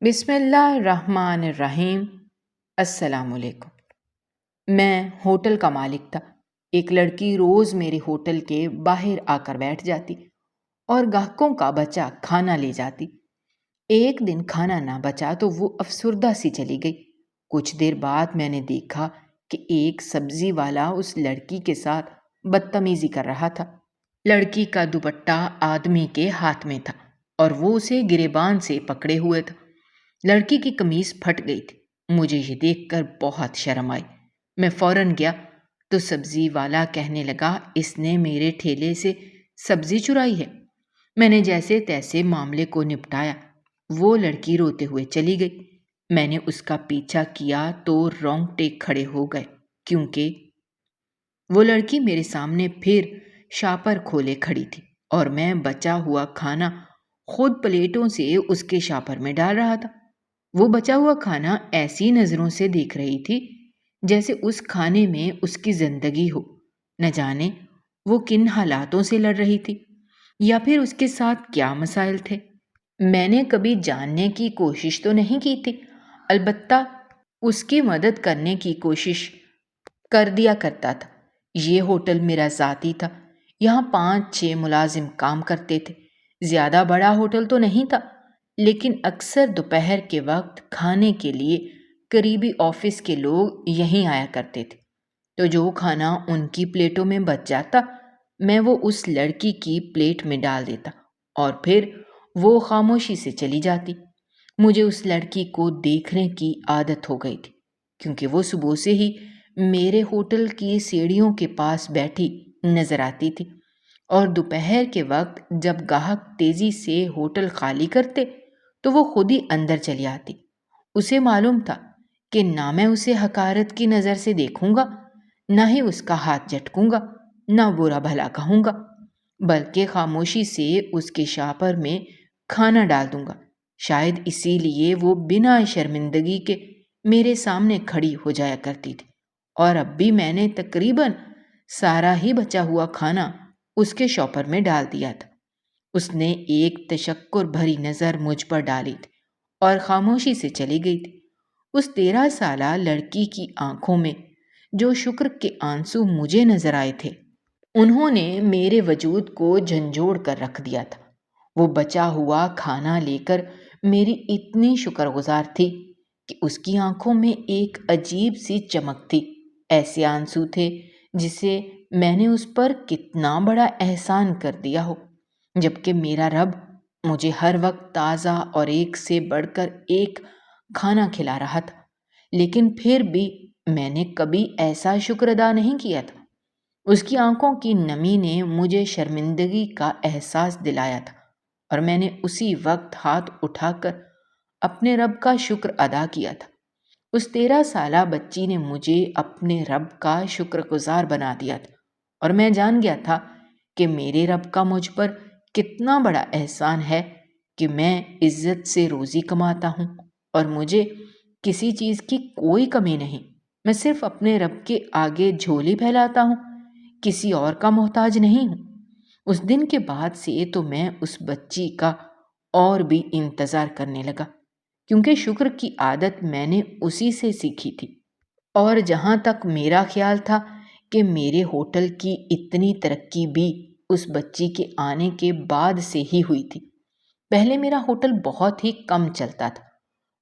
بسم اللہ الرحمن الرحیم۔ السلام علیکم۔ میں ہوٹل کا مالک تھا۔ ایک لڑکی روز میرے ہوٹل کے باہر آ کر بیٹھ جاتی اور گاہکوں کا بچا کھانا لے جاتی۔ ایک دن کھانا نہ بچا تو وہ افسردہ سی چلی گئی۔ کچھ دیر بعد میں نے دیکھا کہ ایک سبزی والا اس لڑکی کے ساتھ بدتمیزی کر رہا تھا۔ لڑکی کا دوپٹہ آدمی کے ہاتھ میں تھا اور وہ اسے گریبان سے پکڑے ہوئے تھا۔ لڑکی کی قمیص پھٹ گئی تھی۔ مجھے یہ دیکھ کر بہت شرم آئی۔ میں فوراً گیا تو سبزی والا کہنے لگا، اس نے میرے ٹھیلے سے سبزی چرائی ہے۔ میں نے جیسے تیسے معاملے کو نپٹایا۔ وہ لڑکی روتے ہوئے چلی گئی۔ میں نے اس کا پیچھا کیا تو رونگٹے کھڑے ہو گئے، کیونکہ وہ لڑکی میرے سامنے پھر شاپر کھولے کھڑی تھی اور میں بچا ہوا کھانا خود پلیٹوں سے اس کے شاپر میں ڈال رہا تھا۔ وہ بچا ہوا کھانا ایسی نظروں سے دیکھ رہی تھی جیسے اس کھانے میں اس کی زندگی ہو۔ نہ جانے وہ کن حالاتوں سے لڑ رہی تھی یا پھر اس کے ساتھ کیا مسائل تھے۔ میں نے کبھی جاننے کی کوشش تو نہیں کی تھی، البتہ اس کی مدد کرنے کی کوشش کر دیا کرتا تھا۔ یہ ہوٹل میرا ذاتی تھا۔ یہاں 5-6 ملازم کام کرتے تھے۔ زیادہ بڑا ہوٹل تو نہیں تھا، لیکن اکثر دوپہر کے وقت کھانے کے لیے قریبی آفس کے لوگ یہیں آیا کرتے تھے، تو جو کھانا ان کی پلیٹوں میں بچ جاتا میں وہ اس لڑکی کی پلیٹ میں ڈال دیتا اور پھر وہ خاموشی سے چلی جاتی۔ مجھے اس لڑکی کو دیکھنے کی عادت ہو گئی تھی، کیونکہ وہ صبح سے ہی میرے ہوٹل کی سیڑھیوں کے پاس بیٹھی نظر آتی تھی، اور دوپہر کے وقت جب گاہک تیزی سے ہوٹل خالی کرتے تو وہ خود ہی اندر چلی آتی۔ اسے معلوم تھا کہ نہ میں اسے حقارت کی نظر سے دیکھوں گا، نہ ہی اس کا ہاتھ جھٹکوں گا، نہ برا بھلا کہوں گا، بلکہ خاموشی سے اس کے شاپر میں کھانا ڈال دوں گا۔ شاید اسی لیے وہ بنا شرمندگی کے میرے سامنے کھڑی ہو جایا کرتی تھی، اور اب بھی میں نے تقریباً سارا ہی بچا ہوا کھانا اس کے شاپر میں ڈال دیا تھا۔ اس نے ایک تشکر بھری نظر مجھ پر ڈالی تھی اور خاموشی سے چلی گئی تھی۔ اس 13 سالہ لڑکی کی آنکھوں میں جو شکر کے آنسو مجھے نظر آئے تھے، انہوں نے میرے وجود کو جھنجھوڑ کر رکھ دیا تھا۔ وہ بچا ہوا کھانا لے کر میری اتنی شکر گزار تھی کہ اس کی آنکھوں میں ایک عجیب سی چمک تھی۔ ایسے آنسو تھے جسے میں نے اس پر کتنا بڑا احسان کر دیا ہو، جبکہ میرا رب مجھے ہر وقت تازہ اور ایک سے بڑھ کر ایک کھانا کھلا رہا تھا، لیکن پھر بھی میں نے کبھی ایسا شکر ادا نہیں کیا تھا۔ اس کی آنکھوں کی نمی نے مجھے شرمندگی کا احساس دلایا تھا، اور میں نے اسی وقت ہاتھ اٹھا کر اپنے رب کا شکر ادا کیا تھا۔ اس 13 سالہ بچی نے مجھے اپنے رب کا شکر گزار بنا دیا تھا، اور میں جان گیا تھا کہ میرے رب کا مجھ پر کتنا بڑا احسان ہے کہ میں عزت سے روزی کماتا ہوں اور مجھے کسی چیز کی کوئی کمی نہیں۔ میں صرف اپنے رب کے آگے جھولی پھیلاتا ہوں، کسی اور کا محتاج نہیں ہوں۔ اس دن کے بعد سے تو میں اس بچی کا اور بھی انتظار کرنے لگا، کیونکہ شکر کی عادت میں نے اسی سے سیکھی تھی۔ اور جہاں تک میرا خیال تھا کہ میرے ہوٹل کی اتنی ترقی بھی اس بچی کے آنے کے بعد سے ہی ہوئی تھی۔ پہلے میرا ہوٹل بہت ہی کم چلتا تھا،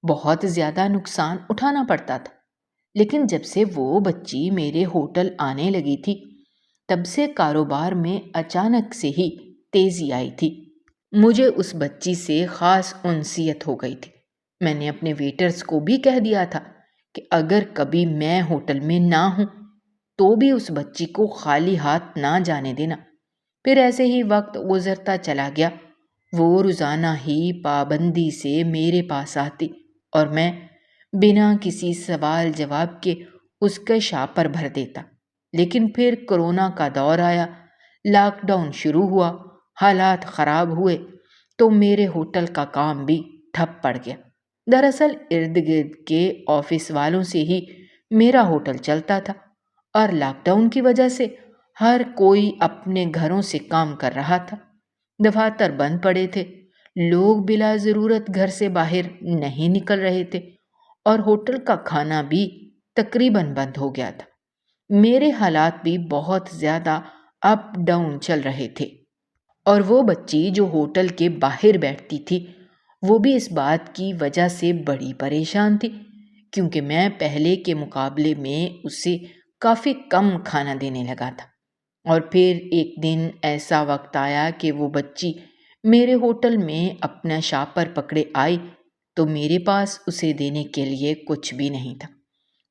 بہت زیادہ نقصان اٹھانا پڑتا تھا، لیکن جب سے وہ بچی میرے ہوٹل آنے لگی تھی تب سے کاروبار میں اچانک سے ہی تیزی آئی تھی۔ مجھے اس بچی سے خاص انسیت ہو گئی تھی۔ میں نے اپنے ویٹرز کو بھی کہہ دیا تھا کہ اگر کبھی میں ہوٹل میں نہ ہوں تو بھی اس بچی کو خالی ہاتھ نہ جانے دینا۔ پھر ایسے ہی وقت گزرتا چلا گیا۔ وہ روزانہ ہی پابندی سے میرے پاس آتی اور میں بنا کسی سوال جواب کے اس کا شاپر بھر دیتا۔ لیکن پھر کورونا کا دور آیا، لاک ڈاؤن شروع ہوا، حالات خراب ہوئے تو میرے ہوٹل کا کام بھی ٹھپ پڑ گیا۔ دراصل ارد گرد کے آفس والوں سے ہی میرا ہوٹل چلتا تھا، اور لاک ڈاؤن کی وجہ سے ہر کوئی اپنے گھروں سے کام کر رہا تھا۔ دفاتر بند پڑے تھے، لوگ بلا ضرورت گھر سے باہر نہیں نکل رہے تھے اور ہوٹل کا کھانا بھی تقریباً بند ہو گیا تھا۔ میرے حالات بھی بہت زیادہ اپ ڈاؤن چل رہے تھے، اور وہ بچی جو ہوٹل کے باہر بیٹھتی تھی وہ بھی اس بات کی وجہ سے بڑی پریشان تھی، کیونکہ میں پہلے کے مقابلے میں اسے کافی کم کھانا دینے لگا تھا۔ اور پھر ایک دن ایسا وقت آیا کہ وہ بچی میرے ہوٹل میں اپنا شاپر پکڑے آئی، تو میرے پاس اسے دینے کے لیے کچھ بھی نہیں تھا۔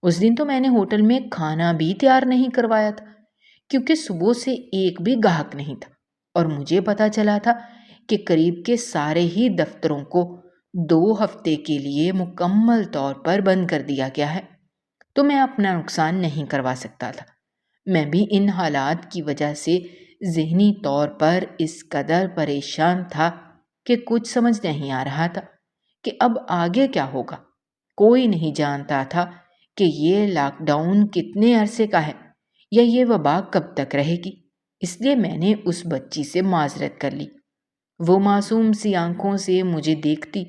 اس دن تو میں نے ہوٹل میں کھانا بھی تیار نہیں کروایا تھا، کیونکہ صبح سے ایک بھی گاہک نہیں تھا، اور مجھے پتا چلا تھا کہ قریب کے سارے ہی دفتروں کو 2 ہفتے کے لیے مکمل طور پر بند کر دیا گیا ہے، تو میں اپنا نقصان نہیں کروا سکتا تھا۔ میں بھی ان حالات کی وجہ سے ذہنی طور پر اس قدر پریشان تھا کہ کچھ سمجھ نہیں آ رہا تھا کہ اب آگے کیا ہوگا۔ کوئی نہیں جانتا تھا کہ یہ لاک ڈاؤن کتنے عرصے کا ہے یا یہ وبا کب تک رہے گی۔ اس لیے میں نے اس بچی سے معذرت کر لی۔ وہ معصوم سی آنکھوں سے مجھے دیکھتی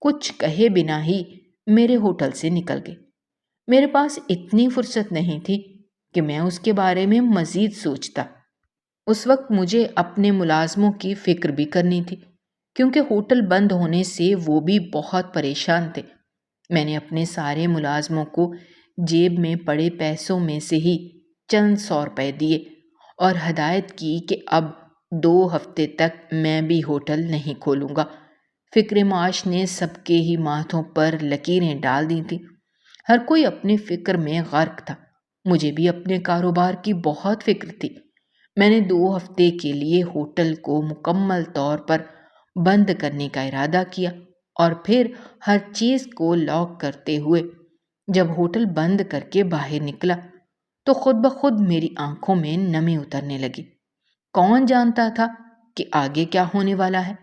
کچھ کہے بنا ہی میرے ہوٹل سے نکل گئی۔ میرے پاس اتنی فرصت نہیں تھی کہ میں اس کے بارے میں مزید سوچتا۔ اس وقت مجھے اپنے ملازموں کی فکر بھی کرنی تھی، کیونکہ ہوٹل بند ہونے سے وہ بھی بہت پریشان تھے۔ میں نے اپنے سارے ملازموں کو جیب میں پڑے پیسوں میں سے ہی چند 100 روپے دیے اور ہدایت کی کہ اب 2 ہفتے تک میں بھی ہوٹل نہیں کھولوں گا۔ فکر معاش نے سب کے ہی ماتھوں پر لکیریں ڈال دی تھیں۔ ہر کوئی اپنی فکر میں غرق تھا۔ مجھے بھی اپنے کاروبار کی بہت فکر تھی۔ میں نے 2 ہفتے کے لیے ہوٹل کو مکمل طور پر بند کرنے کا ارادہ کیا، اور پھر ہر چیز کو لاک کرتے ہوئے جب ہوٹل بند کر کے باہر نکلا تو خود بخود میری آنکھوں میں نمی اترنے لگی۔ کون جانتا تھا کہ آگے کیا ہونے والا ہے؟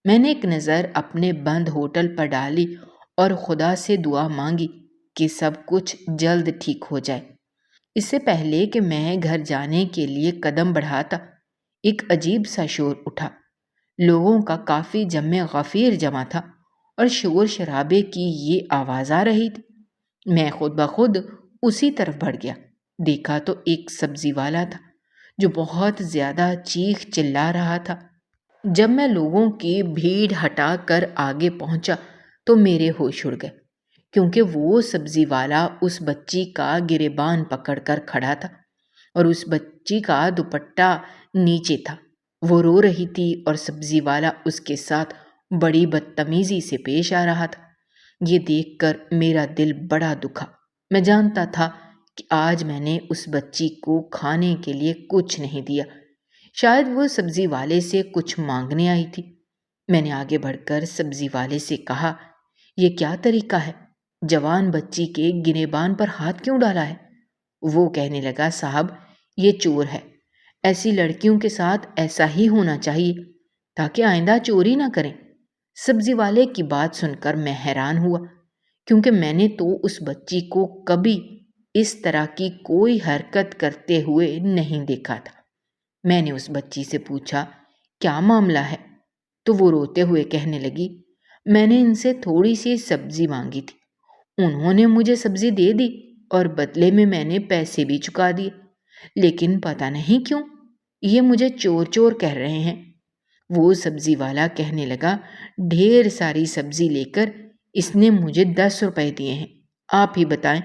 میں نے ایک نظر اپنے بند ہوٹل پر ڈالی اور خدا سے دعا مانگی کہ سب کچھ جلد ٹھیک ہو جائے۔ اس سے پہلے کہ میں گھر جانے کے لیے قدم بڑھاتا، ایک عجیب سا شور اٹھا۔ لوگوں کا کافی جمع غفیر جمع تھا اور شور شرابے کی یہ آواز آ رہی تھی۔ میں خود بخود اسی طرف بڑھ گیا۔ دیکھا تو ایک سبزی والا تھا جو بہت زیادہ چیخ چلا رہا تھا۔ جب میں لوگوں کی بھیڑ ہٹا کر آگے پہنچا تو میرے ہوش اڑ گئے، کیونکہ وہ سبزی والا اس بچی کا گریبان پکڑ کر کھڑا تھا اور اس بچی کا دوپٹہ نیچے تھا۔ وہ رو رہی تھی اور سبزی والا اس کے ساتھ بڑی بدتمیزی سے پیش آ رہا تھا۔ یہ دیکھ کر میرا دل بڑا دکھا۔ میں جانتا تھا کہ آج میں نے اس بچی کو کھانے کے لیے کچھ نہیں دیا۔ شاید وہ سبزی والے سے کچھ مانگنے آئی تھی۔ میں نے آگے بڑھ کر سبزی والے سے کہا، یہ کیا طریقہ ہے؟ جوان بچی کے گریبان پر ہاتھ کیوں ڈالا ہے؟ وہ کہنے لگا، صاحب یہ چور ہے۔ ایسی لڑکیوں کے ساتھ ایسا ہی ہونا چاہیے تاکہ آئندہ چوری نہ کریں۔ سبزی والے کی بات سن کر میں حیران ہوا، کیونکہ میں نے تو اس بچی کو کبھی اس طرح کی کوئی حرکت کرتے ہوئے نہیں دیکھا تھا۔ میں نے اس بچی سے پوچھا، کیا معاملہ ہے؟ تو وہ روتے ہوئے کہنے لگی، میں نے ان سے تھوڑی سی سبزی مانگی تھی، انہوں نے مجھے سبزی دے دی اور بدلے میں نے پیسے بھی چکا دیے، لیکن پتہ نہیں کیوں یہ مجھے چور چور کہہ رہے ہیں۔ وہ سبزی والا کہنے لگا، ڈھیر ساری سبزی لے کر اس نے مجھے 10 روپے دیے ہیں، آپ ہی بتائیں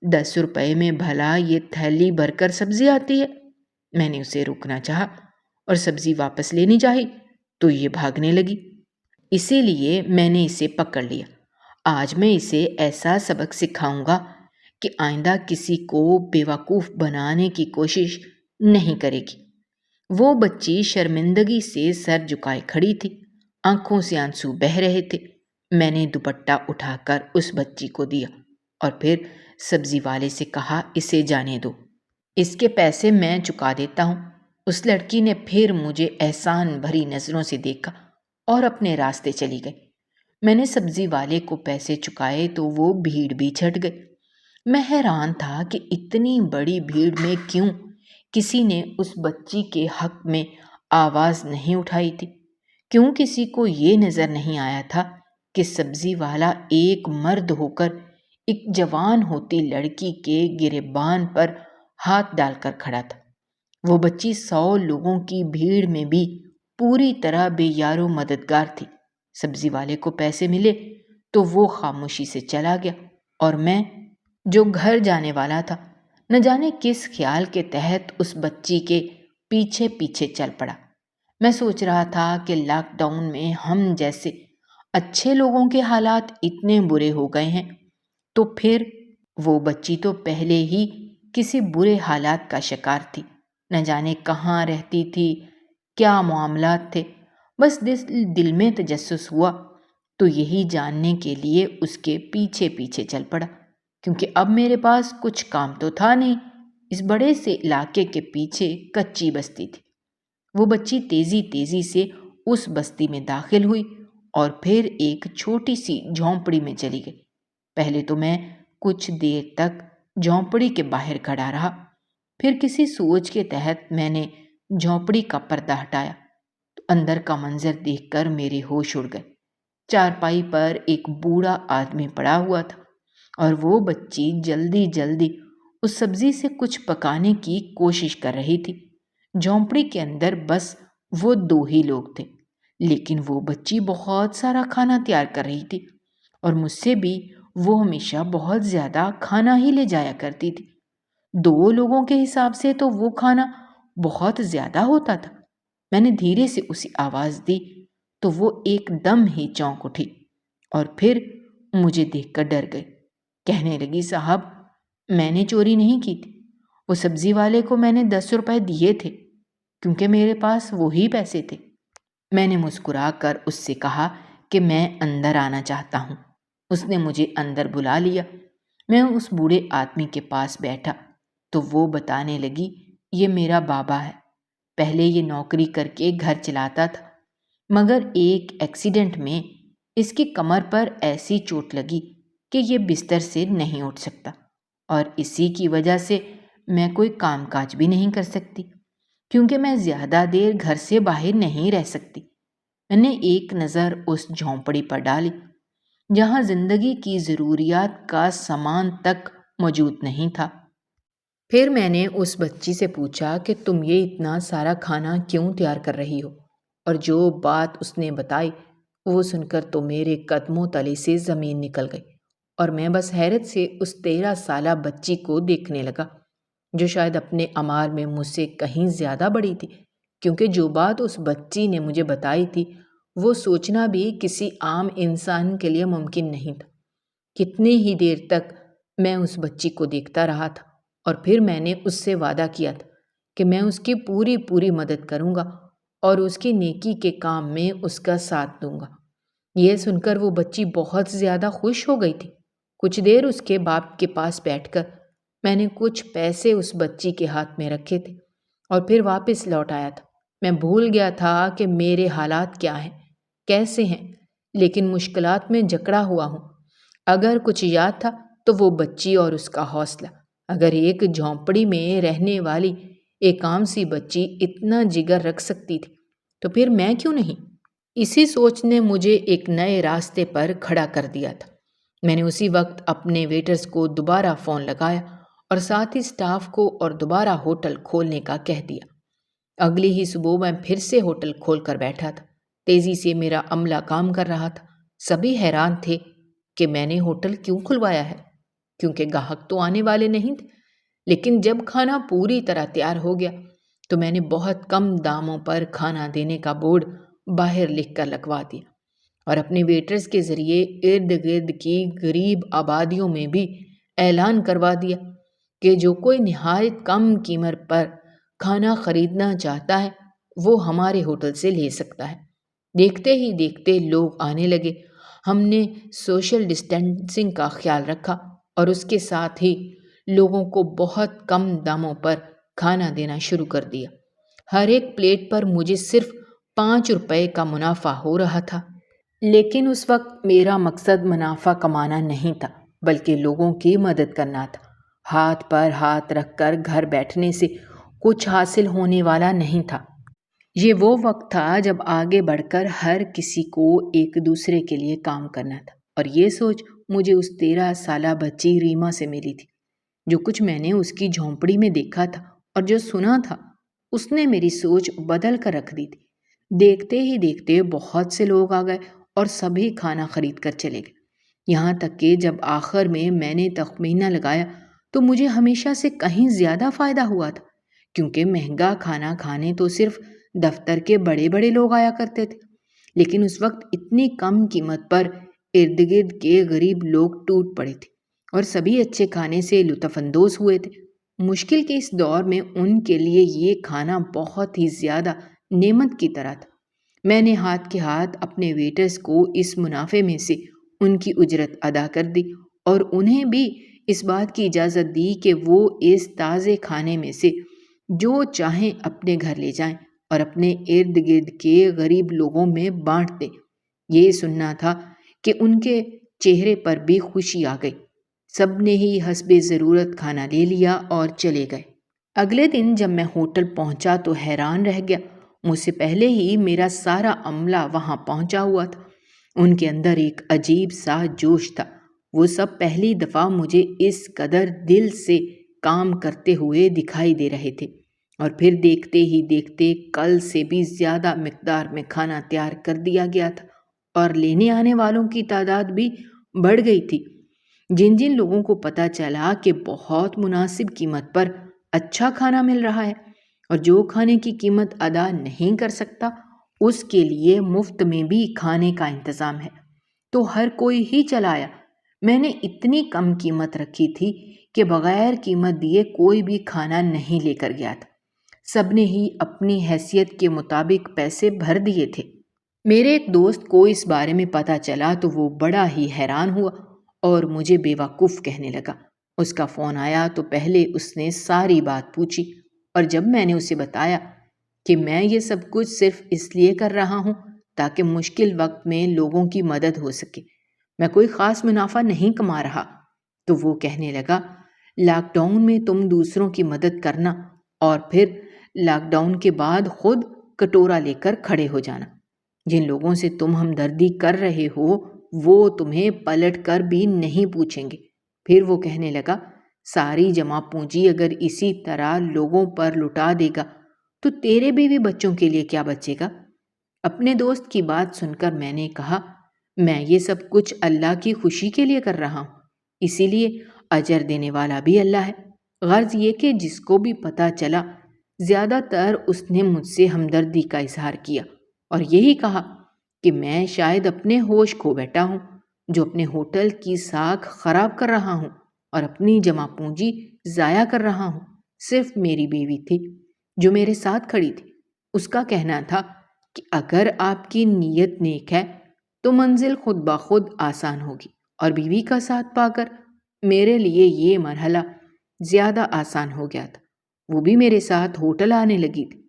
10 روپے میں بھلا یہ تھیلی بھر کر سبزی آتی ہے؟ میں نے اسے روکنا چاہا اور سبزی واپس لینی چاہی تو یہ بھاگنے لگی۔ اسی لیے میں نے اسے پکڑ لیا۔ آج میں اسے ایسا سبق سکھاؤں گا کہ آئندہ کسی کو بیوقوف بنانے کی کوشش نہیں کرے گی۔ وہ بچی شرمندگی سے سر جھکائے کھڑی تھی، آنکھوں سے آنسو بہہ رہے تھے۔ میں نے دوپٹہ اٹھا کر اس بچی کو دیا اور پھر سبزی والے سے کہا، اسے جانے دو، اس کے پیسے میں چکا دیتا ہوں۔ اس لڑکی نے پھر مجھے احسان بھری نظروں سے دیکھا اور اپنے راستے چلی گئی۔ میں نے سبزی والے کو پیسے چکائے تو وہ بھیڑ بھی چھٹ گئی۔ میں حیران تھا کہ اتنی بڑی بھیڑ میں کیوں کسی نے اس بچی کے حق میں آواز نہیں اٹھائی تھی، کیوں کسی کو یہ نظر نہیں آیا تھا کہ سبزی والا ایک مرد ہو کر ایک جوان ہوتی لڑکی کے گریبان پر ہاتھ ڈال کر کھڑا تھا؟ وہ بچی 100 لوگوں کی بھیڑ میں بھی پوری طرح بے یار و مددگار تھی۔ سبزی والے کو پیسے ملے تو وہ خاموشی سے چلا گیا، اور میں جو گھر جانے والا تھا نہ جانے کس خیال کے تحت اس بچی کے پیچھے پیچھے چل پڑا۔ میں سوچ رہا تھا کہ لاک ڈاؤن میں ہم جیسے اچھے لوگوں کے حالات اتنے برے ہو گئے ہیں، تو پھر وہ بچی تو پہلے ہی کسی برے حالات کا شکار تھی۔ نہ جانے کہاں رہتی تھی، کیا معاملات تھے۔ بس دل میں تجسس ہوا تو یہی جاننے کے لیے اس کے پیچھے پیچھے چل پڑا، کیونکہ اب میرے پاس کچھ کام تو تھا نہیں۔ اس بڑے سے علاقے کے پیچھے کچی بستی تھی۔ وہ بچی تیزی تیزی سے اس بستی میں داخل ہوئی اور پھر ایک چھوٹی سی جھونپڑی میں چلی گئی۔ پہلے تو میں کچھ دیر تک جھونپڑی کے باہر کھڑا رہا، پھر کسی سوچ کے تحت میں نے جھونپڑی کا پردہ ہٹایا تو اندر کا منظر دیکھ کر میرے ہوش اڑ گئے۔ چارپائی پر ایک بوڑھا آدمی پڑا ہوا تھا اور وہ بچی جلدی جلدی اس سبزی سے کچھ پکانے کی کوشش کر رہی تھی۔ جھونپڑی کے اندر بس وہ 2 ہی لوگ تھے، لیکن وہ بچی بہت سارا کھانا تیار کر رہی تھی، اور مجھ سے بھی وہ ہمیشہ بہت زیادہ کھانا ہی لے جایا کرتی تھی۔ 2 لوگوں کے حساب سے تو وہ کھانا بہت زیادہ ہوتا تھا۔ میں نے دھیرے سے اسی آواز دی تو وہ ایک دم ہی چونک اٹھی اور پھر مجھے دیکھ کر ڈر گئی۔ کہنے لگی، صاحب میں نے چوری نہیں کی تھی، وہ سبزی والے کو میں نے 10 روپے دیے تھے، کیونکہ میرے پاس وہی پیسے تھے۔ میں نے مسکرا کر اس سے کہا کہ میں اندر آنا چاہتا ہوں۔ اس نے مجھے اندر بلا لیا۔ میں اس بوڑھے آدمی کے پاس بیٹھا تو وہ بتانے لگی، یہ میرا بابا ہے، پہلے یہ نوکری کر کے گھر چلاتا تھا، مگر ایک ایکسیڈنٹ میں اس کی کمر پر ایسی چوٹ لگی کہ یہ بستر سے نہیں اٹھ سکتا، اور اسی کی وجہ سے میں کوئی کام کاج بھی نہیں کر سکتی، کیونکہ میں زیادہ دیر گھر سے باہر نہیں رہ سکتی۔ میں نے ایک نظر اس جھونپڑی پر ڈالی جہاں زندگی کی ضروریات کا سامان تک موجود نہیں تھا۔ پھر میں نے اس بچی سے پوچھا کہ تم یہ اتنا سارا کھانا کیوں تیار کر رہی ہو؟ اور جو بات اس نے بتائی وہ سن کر تو میرے قدموں تلے سے زمین نکل گئی، اور میں بس حیرت سے اس 13 سالہ بچی کو دیکھنے لگا، جو شاید اپنے اعمار میں مجھ سے کہیں زیادہ بڑی تھی، کیونکہ جو بات اس بچی نے مجھے بتائی تھی وہ سوچنا بھی کسی عام انسان کے لیے ممکن نہیں تھا۔ کتنی ہی دیر تک میں اس بچی کو دیکھتا رہا تھا، اور پھر میں نے اس سے وعدہ کیا تھا کہ میں اس کی پوری مدد کروں گا اور اس کی نیکی کے کام میں اس کا ساتھ دوں گا۔ یہ سن کر وہ بچی بہت زیادہ خوش ہو گئی تھی۔ کچھ دیر اس کے باپ کے پاس بیٹھ کر میں نے کچھ پیسے اس بچی کے ہاتھ میں رکھے تھے اور پھر واپس لوٹ آیا تھا۔ میں بھول گیا تھا کہ میرے حالات کیا ہیں، کیسے ہیں، لیکن مشکلات میں جکڑا ہوا ہوں۔ اگر کچھ یاد تھا تو وہ بچی اور اس کا حوصلہ۔ اگر ایک جھونپڑی میں رہنے والی ایک عام سی بچی اتنا جگر رکھ سکتی تھی تو پھر میں کیوں نہیں؟ اسی سوچ نے مجھے ایک نئے راستے پر کھڑا کر دیا تھا۔ میں نے اسی وقت اپنے ویٹرز کو دوبارہ فون لگایا اور ساتھ ہی سٹاف کو اور دوبارہ ہوٹل کھولنے کا کہہ دیا۔ اگلی ہی صبح میں پھر سے ہوٹل کھول کر بیٹھا تھا۔ تیزی سے میرا عملہ کام کر رہا تھا۔ سبھی حیران تھے کہ میں نے ہوٹل کیوں کھلوایا ہے، کیونکہ گاہک تو آنے والے نہیں تھے۔ لیکن جب کھانا پوری طرح تیار ہو گیا تو میں نے بہت کم داموں پر کھانا دینے کا بورڈ باہر لکھ کر لگوا دیا، اور اپنے ویٹرز کے ذریعے ارد گرد کی غریب آبادیوں میں بھی اعلان کروا دیا کہ جو کوئی نہایت کم قیمت پر کھانا خریدنا چاہتا ہے وہ ہمارے ہوٹل سے لے سکتا ہے۔ دیکھتے ہی دیکھتے لوگ آنے لگے۔ ہم نے سوشل ڈسٹینسنگ کا خیال رکھا اور اس کے ساتھ ہی لوگوں کو بہت کم داموں پر کھانا دینا شروع کر دیا۔ ہر ایک پلیٹ پر مجھے صرف 5 روپے کا منافع ہو رہا تھا۔ لیکن اس وقت میرا مقصد منافع کمانا نہیں تھا، بلکہ لوگوں کی مدد کرنا تھا۔ ہاتھ پر ہاتھ رکھ کر گھر بیٹھنے سے کچھ حاصل ہونے والا نہیں تھا۔ یہ وہ وقت تھا جب آگے بڑھ کر ہر کسی کو ایک دوسرے کے لیے کام کرنا تھا، اور یہ سوچ مجھے اس 13 سالہ بچی ریما سے ملی تھی۔ جو کچھ میں نے اس کی جھونپڑی میں دیکھا تھا اور جو سنا تھا، اس نے میری سوچ بدل کر رکھ دی تھی۔ دیکھتے ہی دیکھتے بہت سے لوگ آ گئے اور سبھی کھانا خرید کر چلے گئے، یہاں تک کہ جب آخر میں نے تخمینہ لگایا تو مجھے ہمیشہ سے کہیں زیادہ فائدہ ہوا تھا، کیونکہ مہنگا کھانا کھانے تو صرف دفتر کے بڑے بڑے لوگ آیا کرتے تھے، لیکن اس وقت اتنی کم قیمت پر ارد گرد کے غریب لوگ ٹوٹ پڑے تھے اور سبھی اچھے کھانے سے لطف اندوز ہوئے تھے۔ مشکل کے اس دور میں ان کے لیے یہ کھانا بہت ہی زیادہ نعمت کی طرح تھا۔ میں نے ہاتھ کے ہاتھ اپنے ویٹرز کو اس منافع میں سے ان کی اجرت ادا کر دی اور انہیں بھی اس بات کی اجازت دی کہ وہ اس تازے کھانے میں سے جو چاہیں اپنے گھر لے جائیں اور اپنے ارد گرد کے غریب لوگوں میں بانٹ دیں۔ یہ سننا تھا کہ ان کے چہرے پر بھی خوشی آ گئی۔ سب نے ہی حسب ضرورت کھانا لے لیا اور چلے گئے۔ اگلے دن جب میں ہوٹل پہنچا تو حیران رہ گیا۔ مجھ سے پہلے ہی میرا سارا عملہ وہاں پہنچا ہوا تھا۔ ان کے اندر ایک عجیب سا جوش تھا۔ وہ سب پہلی دفعہ مجھے اس قدر دل سے کام کرتے ہوئے دکھائی دے رہے تھے، اور پھر دیکھتے ہی دیکھتے کل سے بھی زیادہ مقدار میں کھانا تیار کر دیا گیا تھا اور لینے آنے والوں کی تعداد بھی بڑھ گئی تھی۔ جن جن لوگوں کو پتہ چلا کہ بہت مناسب قیمت پر اچھا کھانا مل رہا ہے اور جو کھانے کی قیمت ادا نہیں کر سکتا اس کے لیے مفت میں بھی کھانے کا انتظام ہے، تو ہر کوئی ہی چلا آیا۔ میں نے اتنی کم قیمت رکھی تھی کہ بغیر قیمت دیے کوئی بھی کھانا نہیں لے کر گیا تھا۔ سب نے ہی اپنی حیثیت کے مطابق پیسے بھر دیے تھے۔ میرے ایک دوست کو اس بارے میں پتہ چلا تو وہ بڑا ہی حیران ہوا اور مجھے بیوقوف کہنے لگا۔ اس کا فون آیا تو پہلے اس نے ساری بات پوچھی، اور جب میں نے اسے بتایا کہ میں یہ سب کچھ صرف اس لیے کر رہا ہوں تاکہ مشکل وقت میں لوگوں کی مدد ہو سکے، میں کوئی خاص منافع نہیں کما رہا، تو وہ کہنے لگا، لاک ڈاؤن میں تم دوسروں کی مدد کرنا اور پھر لاک ڈاؤن کے بعد خود کٹورا لے کر کھڑے ہو جانا۔ جن لوگوں سے تم ہمدردی کر رہے ہو وہ تمہیں پلٹ کر بھی نہیں پوچھیں گے۔ پھر وہ کہنے لگا، ساری جمع پونجی اگر اسی طرح لوگوں پر لٹا دے گا تو تیرے بیوی بچوں کے لیے کیا بچے گا؟ اپنے دوست کی بات سن کر میں نے کہا، میں یہ سب کچھ اللہ کی خوشی کے لیے کر رہا ہوں، اسی لیے اجر دینے والا بھی اللہ ہے۔ غرض یہ کہ جس کو بھی پتہ چلا، زیادہ تر اس نے مجھ سے ہمدردی کا اظہار کیا اور یہی کہا کہ میں شاید اپنے ہوش کھو بیٹھا ہوں جو اپنے ہوٹل کی ساکھ خراب کر رہا ہوں اور اپنی جمع پونجی ضائع کر رہا ہوں۔ صرف میری بیوی تھی جو میرے ساتھ کھڑی تھی۔ اس کا کہنا تھا کہ اگر آپ کی نیت نیک ہے تو منزل خود بخود آسان ہوگی، اور بیوی کا ساتھ پا کر میرے لیے یہ مرحلہ زیادہ آسان ہو گیا تھا۔ وہ بھی میرے ساتھ ہوٹل آنے لگی تھی۔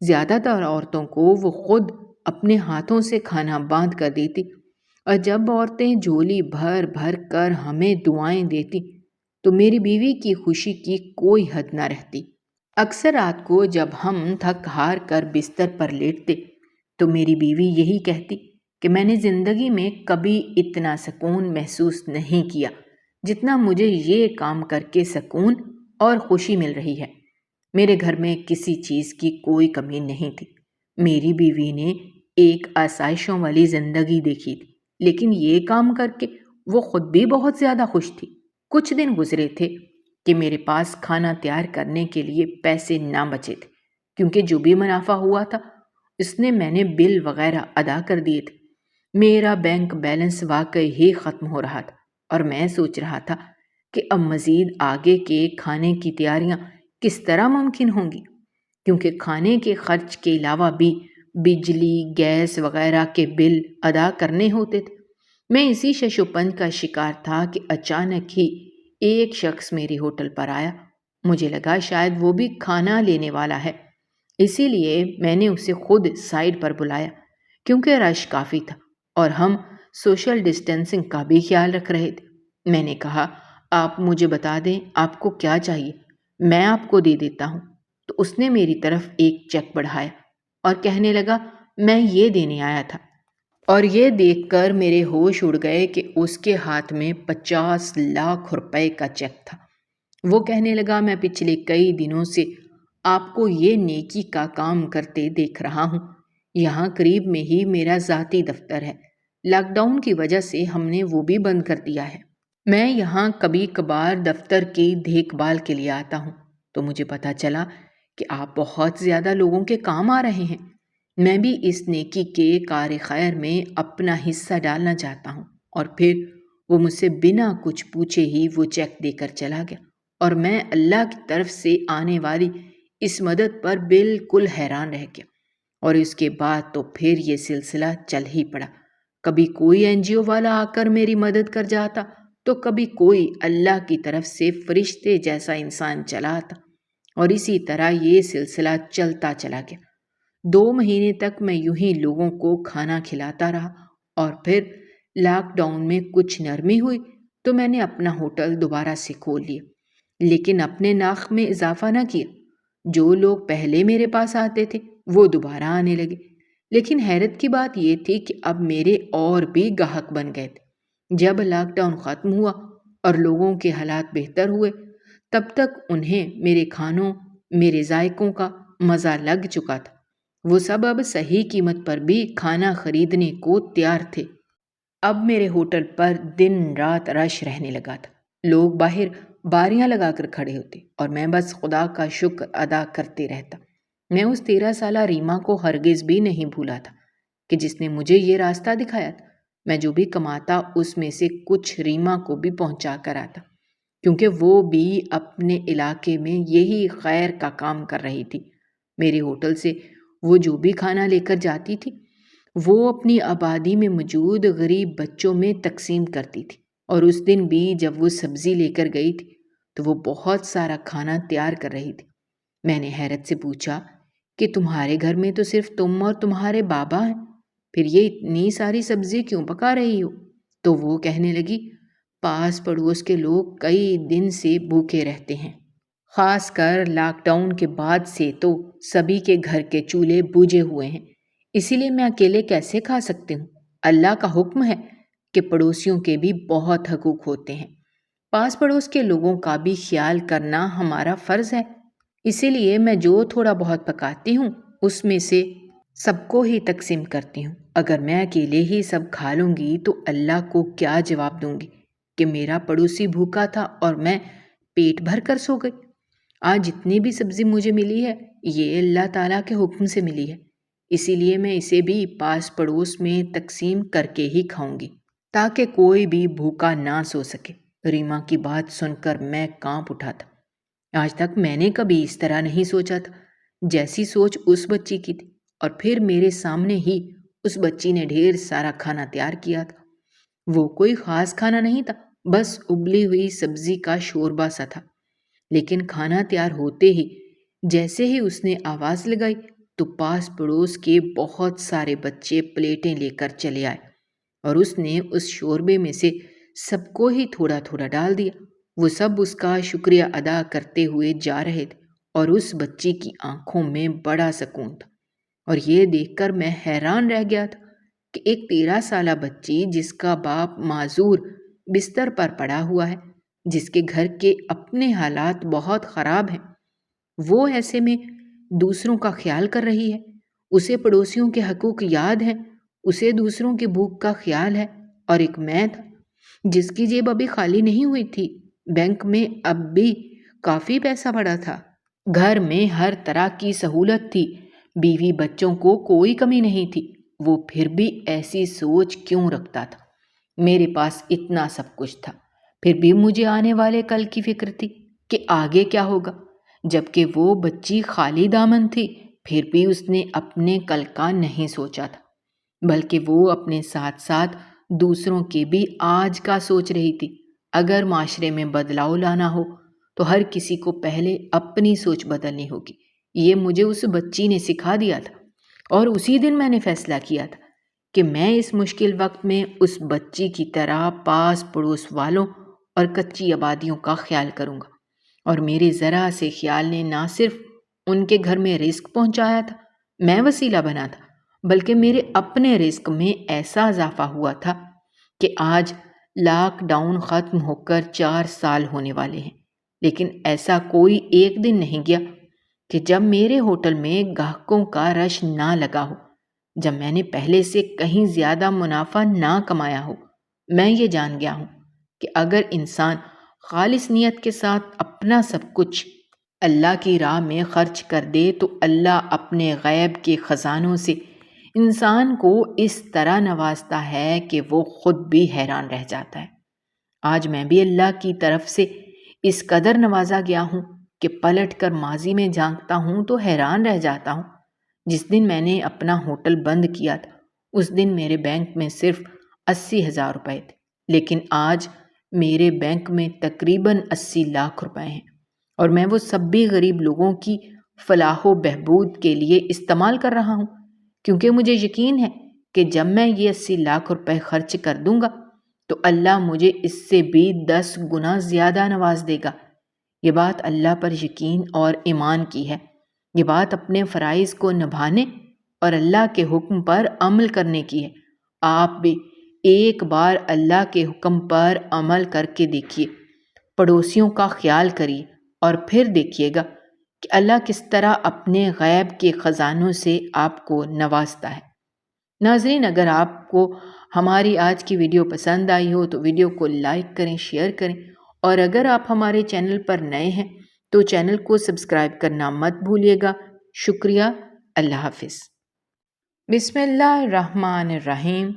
زیادہ تر عورتوں کو وہ خود اپنے ہاتھوں سے کھانا باندھ کر دیتی، اور جب عورتیں جھولی بھر بھر کر ہمیں دعائیں دیتی تو میری بیوی کی خوشی کی کوئی حد نہ رہتی۔ اکثر رات کو جب ہم تھک ہار کر بستر پر لیٹتے تو میری بیوی یہی کہتی کہ میں نے زندگی میں کبھی اتنا سکون محسوس نہیں کیا جتنا مجھے یہ کام کر کے سکون اور خوشی مل رہی ہے۔ میرے گھر میں کسی چیز کی کوئی کمی نہیں تھی۔ میری بیوی نے ایک آسائشوں والی زندگی دیکھی تھی، لیکن یہ کام کر کے وہ خود بھی بہت زیادہ خوش تھی۔ کچھ دن گزرے تھے کہ میرے پاس کھانا تیار کرنے کے لیے پیسے نہ بچے تھے، کیونکہ جو بھی منافع ہوا تھا اس میں نے بل وغیرہ ادا کر دیے تھے۔ میرا بینک بیلنس واقعی ہی ختم ہو رہا تھا اور میں سوچ رہا تھا کہ اب مزید آگے کے کھانے کی تیاریاں کس طرح ممکن ہوں گی، کیونکہ کھانے کے خرچ کے علاوہ بھی بجلی، گیس وغیرہ کے بل ادا کرنے ہوتے تھے۔ میں اسی شش و پنج کا شکار تھا کہ اچانک ہی ایک شخص میری ہوٹل پر آیا۔ مجھے لگا شاید وہ بھی کھانا لینے والا ہے، اسی لیے میں نے اسے خود سائڈ پر بلایا، کیونکہ رش کافی تھا اور ہم سوشل ڈسٹینسنگ کا بھی خیال رکھ رہے تھے۔ میں نے کہا، آپ مجھے بتا دیں آپ کو کیا چاہیے، میں آپ کو دے دیتا ہوں۔ تو اس نے میری طرف ایک چیک بڑھایا۔ اور کہنے لگا میں یہ دینے آیا تھا۔ اور یہ دیکھ کر میرے ہوش اڑ گئے کہ اس کے ہاتھ میں 50 لاکھ روپے کا چیک تھا۔ وہ کہنے لگا میں پچھلے کئی دنوں سے آپ کو یہ نیکی کا کام کرتے دیکھ رہا ہوں۔ یہاں قریب میں ہی میرا ذاتی دفتر ہے، لاک ڈاؤن کی وجہ سے ہم نے وہ بھی بند کر دیا ہے۔ میں یہاں کبھی کبھار دفتر کی دیکھ بھال کے لیے آتا ہوں، تو مجھے پتہ چلا کہ آپ بہت زیادہ لوگوں کے کام آ رہے ہیں۔ میں بھی اس نیکی کے کار خیر میں اپنا حصہ ڈالنا چاہتا ہوں۔ اور پھر وہ مجھ سے بنا کچھ پوچھے ہی وہ چیک دے کر چلا گیا، اور میں اللہ کی طرف سے آنے والی اس مدد پر بالکل حیران رہ گیا۔ اور اس کے بعد تو پھر یہ سلسلہ چل ہی پڑا۔ کبھی کوئی NGO والا آ کر میری مدد کر جاتا، تو کبھی کوئی اللہ کی طرف سے فرشتے جیسا انسان چلا آتا، اور اسی طرح یہ سلسلہ چلتا چلا گیا۔ 2 مہینے تک میں یوں ہی لوگوں کو کھانا کھلاتا رہا، اور پھر لاک ڈاؤن میں کچھ نرمی ہوئی تو میں نے اپنا ہوٹل دوبارہ سے کھول لیا، لیکن اپنے ناخ میں اضافہ نہ کیا۔ جو لوگ پہلے میرے پاس آتے تھے وہ دوبارہ آنے لگے، لیکن حیرت کی بات یہ تھی کہ اب میرے اور بھی گاہک بن گئے تھے۔ جب لاک ڈاؤن ختم ہوا اور لوگوں کے حالات بہتر ہوئے، تب تک انہیں میرے کھانوں، میرے ذائقوں کا مزہ لگ چکا تھا۔ وہ سب اب صحیح قیمت پر بھی کھانا خریدنے کو تیار تھے۔ اب میرے ہوٹل پر دن رات رش رہنے لگا تھا۔ لوگ باہر باریاں لگا کر کھڑے ہوتے اور میں بس خدا کا شکر ادا کرتے رہتا۔ میں اس 13 سالہ ریما کو ہرگز بھی نہیں بھولا تھا کہ جس نے مجھے یہ راستہ دکھایا تھا۔ میں جو بھی کماتا اس میں سے کچھ ریما کو بھی پہنچا کر آتا، کیونکہ وہ بھی اپنے علاقے میں یہی خیر کا کام کر رہی تھی۔ میرے ہوٹل سے وہ جو بھی کھانا لے کر جاتی تھی وہ اپنی آبادی میں موجود غریب بچوں میں تقسیم کرتی تھی، اور اس دن بھی جب وہ سبزی لے کر گئی تھی تو وہ بہت سارا کھانا تیار کر رہی تھی۔ میں نے حیرت سے پوچھا کہ تمہارے گھر میں تو صرف تم اور تمہارے بابا ہیں، پھر یہ اتنی ساری سبزی کیوں پکا رہی ہو؟ تو وہ کہنے لگی پاس پڑوس کے لوگ کئی دن سے بھوکے رہتے ہیں، خاص کر لاک ڈاؤن کے بعد سے تو سبھی کے گھر کے چولہے بجھے ہوئے ہیں، اسی لیے میں اکیلے کیسے کھا سکتی ہوں؟ اللہ کا حکم ہے کہ پڑوسیوں کے بھی بہت حقوق ہوتے ہیں، پاس پڑوس کے لوگوں کا بھی خیال کرنا ہمارا فرض ہے۔ اسی لیے میں جو تھوڑا بہت پکاتی ہوں اس میں سے سب کو ہی تقسیم کرتی ہوں۔ اگر میں اکیلے ہی سب کھا لوں گی تو اللہ کو کیا جواب دوں گی کہ میرا پڑوسی بھوکا تھا اور میں پیٹ بھر کر سو گئی؟ آج جتنی بھی سبزی مجھے ملی ہے یہ اللہ تعالیٰ کے حکم سے ملی ہے، اسی لیے میں اسے بھی پاس پڑوس میں تقسیم کر کے ہی کھاؤں گی تاکہ کوئی بھی بھوکا نہ سو سکے۔ ریما کی بات سن کر میں کانپ اٹھا تھا۔ آج تک میں نے کبھی اس طرح نہیں سوچا تھا جیسی سوچ اس بچی کی تھی، اور پھر میرے سامنے ہی اس بچی نے ڈھیر سارا کھانا تیار کیا تھا۔ وہ کوئی خاص کھانا نہیں تھا، بس ابلی ہوئی سبزی کا شوربا سا تھا، لیکن کھانا تیار ہوتے ہی جیسے ہی اس نے آواز لگائی تو پاس پڑوس کے بہت سارے بچے پلیٹیں لے کر چلے آئے، اور اس نے اس شوربے میں سے سب کو ہی تھوڑا تھوڑا ڈال دیا۔ وہ سب اس کا شکریہ ادا کرتے ہوئے جا رہے تھے، اور اس بچی کی آنکھوں میں بڑا سکون تھا۔ اور یہ دیکھ کر میں حیران رہ گیا تھا کہ ایک 13 سالہ بچی جس کا باپ معذور بستر پر پڑا ہوا ہے، جس کے گھر کے اپنے حالات بہت خراب ہیں، وہ ایسے میں دوسروں کا خیال کر رہی ہے۔ اسے پڑوسیوں کے حقوق یاد ہیں، اسے دوسروں کی بھوک کا خیال ہے۔ اور ایک میں تھا جس کی جیب ابھی خالی نہیں ہوئی تھی، بینک میں اب بھی کافی پیسہ پڑا تھا، گھر میں ہر طرح کی سہولت تھی، بیوی بچوں کو کوئی کمی نہیں تھی۔ وہ پھر بھی ایسی سوچ کیوں رکھتا تھا؟ میرے پاس اتنا سب کچھ تھا، پھر بھی مجھے آنے والے کل کی فکر تھی کہ آگے کیا ہوگا۔ جبکہ وہ بچی خالی دامن تھی، پھر بھی اس نے اپنے کل کا نہیں سوچا تھا، بلکہ وہ اپنے ساتھ ساتھ دوسروں کے بھی آج کا سوچ رہی تھی۔ اگر معاشرے میں بدلاؤ لانا ہو تو ہر کسی کو پہلے اپنی سوچ بدلنی ہوگی۔ یہ مجھے اس بچی نے سکھا دیا تھا، اور اسی دن میں نے فیصلہ کیا تھا کہ میں اس مشکل وقت میں اس بچی کی طرح پاس پڑوس والوں اور کچی آبادیوں کا خیال کروں گا۔ اور میرے ذرا سے خیال نے نہ صرف ان کے گھر میں رزق پہنچایا تھا میں وسیلہ بنا تھا، بلکہ میرے اپنے رزق میں ایسا اضافہ ہوا تھا کہ آج لاک ڈاؤن ختم ہو کر 4 سال ہونے والے ہیں، لیکن ایسا کوئی ایک دن نہیں گیا کہ جب میرے ہوٹل میں گاہکوں کا رش نہ لگا ہو، جب میں نے پہلے سے کہیں زیادہ منافع نہ کمایا ہو۔ میں یہ جان گیا ہوں کہ اگر انسان خالص نیت کے ساتھ اپنا سب کچھ اللہ کی راہ میں خرچ کر دے تو اللہ اپنے غیب کے خزانوں سے انسان کو اس طرح نوازتا ہے کہ وہ خود بھی حیران رہ جاتا ہے۔ آج میں بھی اللہ کی طرف سے اس قدر نوازا گیا ہوں کہ پلٹ کر ماضی میں جھانکتا ہوں تو حیران رہ جاتا ہوں۔ جس دن میں نے اپنا ہوٹل بند کیا تھا اس دن میرے بینک میں صرف 80,000 روپے تھے، لیکن آج میرے بینک میں تقریباً 80 لاکھ روپے ہیں، اور میں وہ سب بھی غریب لوگوں کی فلاح و بہبود کے لیے استعمال کر رہا ہوں، کیونکہ مجھے یقین ہے کہ جب میں یہ 80 لاکھ روپے خرچ کر دوں گا تو اللہ مجھے اس سے بھی 10 گنا زیادہ نواز دے گا۔ یہ بات اللہ پر یقین اور ایمان کی ہے، یہ بات اپنے فرائض کو نبھانے اور اللہ کے حکم پر عمل کرنے کی ہے۔ آپ بھی ایک بار اللہ کے حکم پر عمل کر کے دیکھیے، پڑوسیوں کا خیال کریے، اور پھر دیکھیے گا کہ اللہ کس طرح اپنے غیب کے خزانوں سے آپ کو نوازتا ہے۔ ناظرین، اگر آپ کو ہماری آج کی ویڈیو پسند آئی ہو تو ویڈیو کو لائک کریں، شیئر کریں، اور اگر آپ ہمارے چینل پر نئے ہیں تو چینل کو سبسکرائب کرنا مت بھولیے گا۔ شکریہ۔ اللہ حافظ۔ بسم اللہ الرحمن الرحیم۔